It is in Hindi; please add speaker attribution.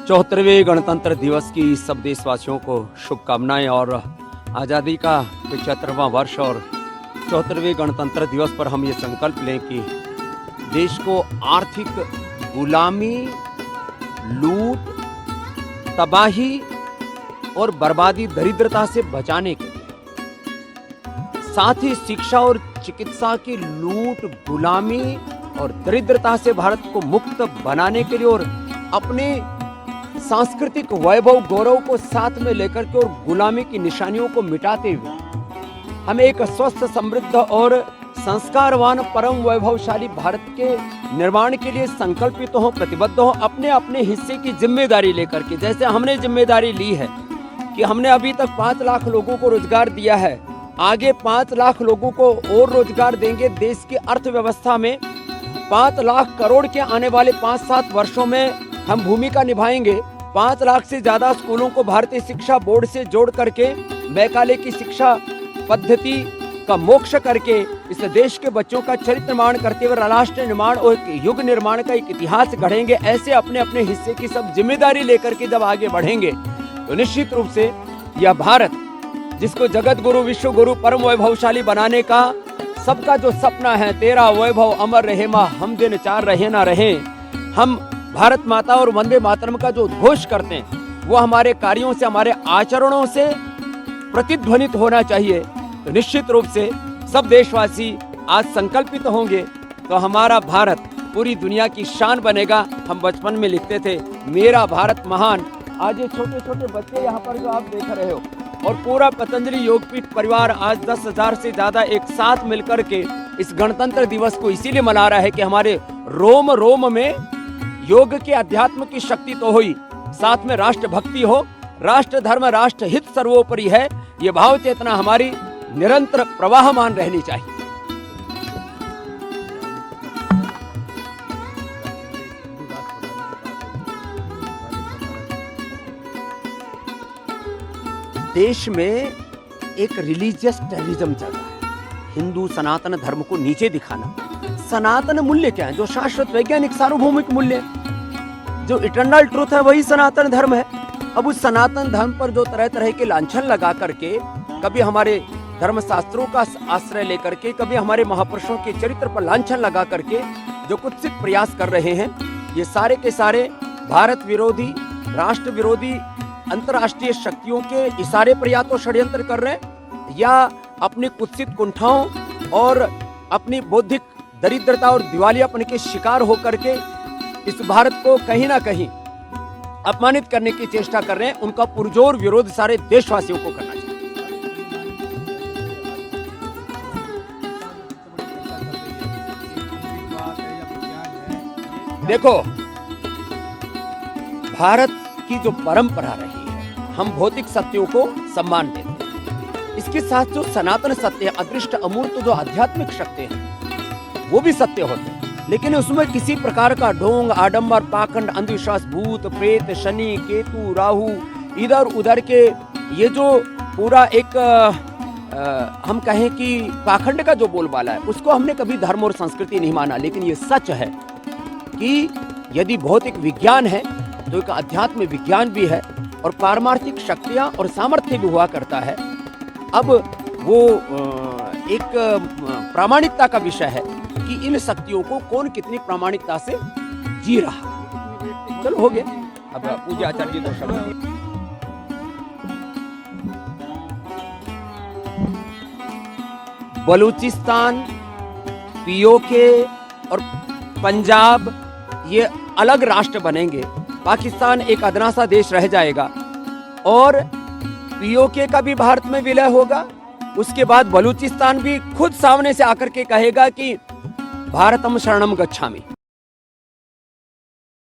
Speaker 1: 74वें गणतंत्र दिवस की सब देशवासियों को शुभकामनाएं। और आज़ादी का 75वां वर्ष और 74वें गणतंत्र दिवस पर हम ये संकल्प लें कि देश को आर्थिक गुलामी, लूट, तबाही और बर्बादी, दरिद्रता से बचाने के लिए, साथ ही शिक्षा और चिकित्सा की लूट, गुलामी और दरिद्रता से भारत को मुक्त बनाने के लिए और अपने सांस्कृतिक वैभव, गौरव को साथ में लेकर के और गुलामी की निशानियों को मिटाते हुए हम एक स्वस्थ, समृद्ध और संस्कारवान, परम वैभवशाली भारत के निर्माण के लिए संकल्पित हो, प्रतिबद्ध हो, अपने अपने हिस्से की जिम्मेदारी लेकर के। जैसे हमने जिम्मेदारी ली है कि हमने अभी तक 5 लाख लोगों को रोजगार दिया है, आगे 5 लाख लोगों को और रोजगार देंगे। देश की अर्थव्यवस्था में 5 लाख करोड़ के आने वाले 5-7 वर्षों में हम भूमिका निभाएंगे। 5 लाख से ज्यादा स्कूलों को भारतीय शिक्षा बोर्ड से जोड़ करके मैकाले की शिक्षा पद्धति का मोक्ष करके इस देश के बच्चों का चरित्र निर्माण करते हुए राष्ट्र निर्माण और युग निर्माण का एक इतिहास गढ़ेंगे। ऐसे अपने अपने हिस्से की सब जिम्मेदारी लेकर के जब आगे बढ़ेंगे तो निश्चित रूप से यह भारत, जिसको जगत गुरु, विश्व गुरु, परम वैभवशाली बनाने का सबका जो सपना है, तेरा वैभव अमर रहे माँ, हम दिन 4 रहे ना रहे, हम भारत माता और वंदे मातरम का जो उद्घोष करते हैं वो हमारे कार्यों से, हमारे आचरणों से प्रतिध्वनित होना चाहिए। तो निश्चित रूप से सब देशवासी आज संकल्पित होंगे तो हमारा भारत पूरी दुनिया की शान बनेगा। हम बचपन में लिखते थे मेरा भारत महान। आज ये छोटे छोटे बच्चे यहाँ पर जो आप देख रहे हो और पूरा पतंजलि योगपीठ परिवार आज 10,000 से ज्यादा एक साथ मिलकर के इस गणतंत्र दिवस को इसीलिए मना रहा है कि हमारे रोम रोम में योग के अध्यात्म की शक्ति तो हुई, साथ में राष्ट्र भक्ति हो, राष्ट्र धर्म, राष्ट्र हित सर्वोपरि है। ये भाव चेतना हमारी निरंतर प्रवाहमान रहनी चाहिए। देश में एक रिलीजियस टेररिज्म चल रहा है, हिंदू सनातन धर्म को नीचे दिखाना। सनातन मूल्य क्या है? जो शाश्वत वैज्ञानिक सार्वभौमिक मूल्य, जो इटर्नल ट्रूथ है, वही सनातन धर्म है। अब उस सनातन धर्म पर जो तरह तरह के लांछन लगा करके, कभी हमारे धर्म शास्त्रों का आश्रय लेकर के, कभी हमारे महापुरुषों के चरित्र पर लांछन लगा करके जो कुत्सित प्रयास कर रहे हैं, ये सारे के सारे भारत विरोधी, राष्ट्र विरोधी, अंतर्राष्ट्रीय शक्तियों के इशारे पर या तो षड्यंत्र कर रहे हैं या अपनी कुत्सित कुंठाओं और अपनी बौद्धिक दरिद्रता और दिवालियापन के शिकार होकर के इस भारत को कहीं ना कहीं अपमानित करने की चेष्टा कर रहे हैं। उनका पुरजोर विरोध सारे देशवासियों को करना चाहिए। देखो, भारत की जो परंपरा रही है, हम भौतिक सत्यों को सम्मान देते हैं, इसके साथ जो सनातन सत्य है, अदृष्ट अमूर्त जो आध्यात्मिक सत्य है, वो भी सत्य होते हैं, लेकिन उसमें किसी प्रकार का ढोंग, आडंबर, पाखंड, अंधविश्वास, भूत प्रेत, शनि, केतु, राहु, इधर उधर के ये जो पूरा एक हम कहें कि पाखंड का जो बोलबाला है, उसको हमने कभी धर्म और संस्कृति नहीं माना। लेकिन ये सच है कि यदि भौतिक विज्ञान है तो एक अध्यात्म विज्ञान भी है और पारमार्थिक शक्तियां और सामर्थ्य भी हुआ करता है। अब वो एक प्रामाणिकता का विषय है कि इन शक्तियों को कौन कितनी प्रामाणिकता से जी रहा। चलो हो गया। अब पूजा आचार्य जी दो शब्द। बलूचिस्तान, पीओके और पंजाब ये अलग राष्ट्र बनेंगे। पाकिस्तान एक अदना सा देश रह जाएगा और पीओके का भी भारत में विलय होगा। उसके बाद बलूचिस्तान भी खुद सामने से आकर के कहेगा कि भारतम शरणम गच्छामि।